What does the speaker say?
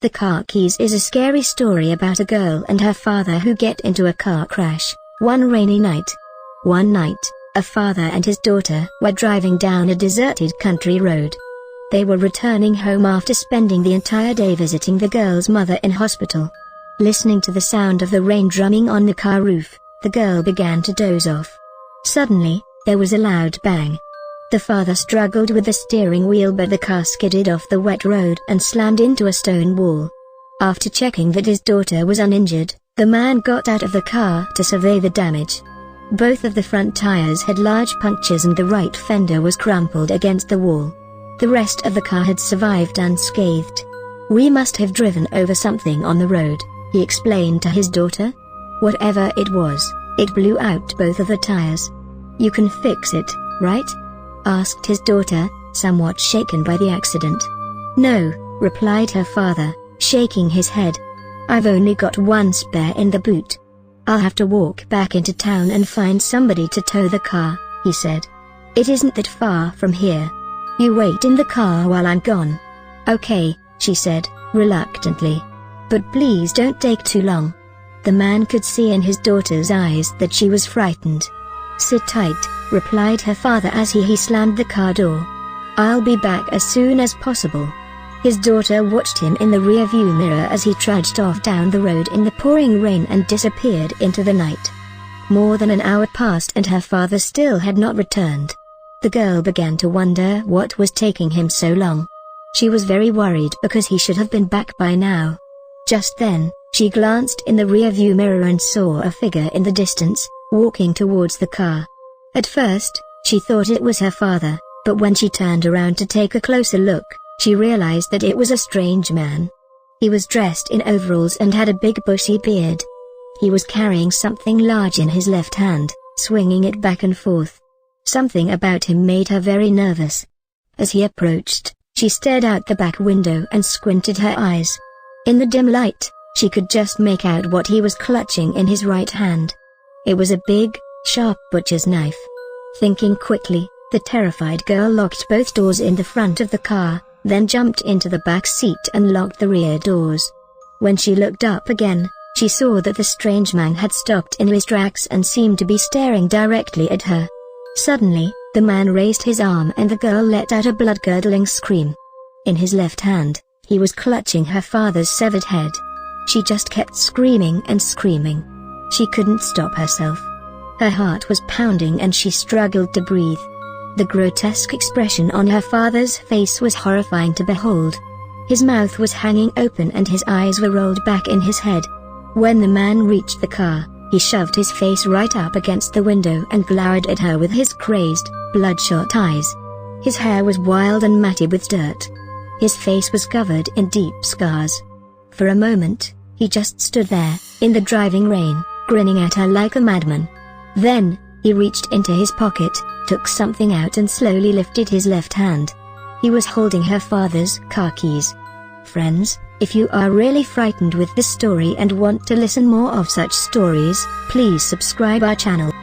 The Car Keys is a scary story about a girl and her father who get into a car crash, one rainy night. One night, a father and his daughter were driving down a deserted country road. They were returning home after spending the entire day visiting the girl's mother in hospital. Listening to the sound of the rain drumming on the car roof, the girl began to doze off. Suddenly, there was a loud bang. The father struggled with the steering wheel, but the car skidded off the wet road and slammed into a stone wall. After checking that his daughter was uninjured, the man got out of the car to survey the damage. Both of the front tires had large punctures and the right fender was crumpled against the wall. The rest of the car had survived unscathed. "We must have driven over something on the road," he explained to his daughter. "Whatever it was, it blew out both of the tires. You can fix it, right?" asked his daughter, somewhat shaken by the accident. "No," replied her father, shaking his head. "I've only got one spare in the boot. I'll have to walk back into town and find somebody to tow the car," he said. "It isn't that far from here. You wait in the car while I'm gone." "Okay," she said, reluctantly. "But please don't take too long." The man could see in his daughter's eyes that she was frightened. "Sit tight," replied her father as he slammed the car door. "I'll be back as soon as possible." His daughter watched him in the rearview mirror as he trudged off down the road in the pouring rain and disappeared into the night. More than an hour passed and her father still had not returned. The girl began to wonder what was taking him so long. She was very worried because he should have been back by now. Just then, she glanced in the rearview mirror and saw a figure in the distance, walking towards the car. At first, she thought it was her father, but when she turned around to take a closer look, she realized that it was a strange man. He was dressed in overalls and had a big bushy beard. He was carrying something large in his left hand, swinging it back and forth. Something about him made her very nervous. As he approached, she stared out the back window and squinted her eyes. In the dim light, she could just make out what he was clutching in his right hand. It was a big, sharp butcher's knife. Thinking quickly, the terrified girl locked both doors in the front of the car, then jumped into the back seat and locked the rear doors. When she looked up again, she saw that the strange man had stopped in his tracks and seemed to be staring directly at her. Suddenly, the man raised his arm and the girl let out a blood-curdling scream. In his left hand, he was clutching her father's severed head. She just kept screaming and screaming. She couldn't stop herself. Her heart was pounding and she struggled to breathe. The grotesque expression on her father's face was horrifying to behold. His mouth was hanging open and his eyes were rolled back in his head. When the man reached the car, he shoved his face right up against the window and glowered at her with his crazed, bloodshot eyes. His hair was wild and matted with dirt. His face was covered in deep scars. For a moment, he just stood there, in the driving rain, grinning at her like a madman. Then, he reached into his pocket, took something out and slowly lifted his left hand. He was holding her father's car keys. Friends, if you are really frightened with this story and want to listen more of such stories, please subscribe our channel.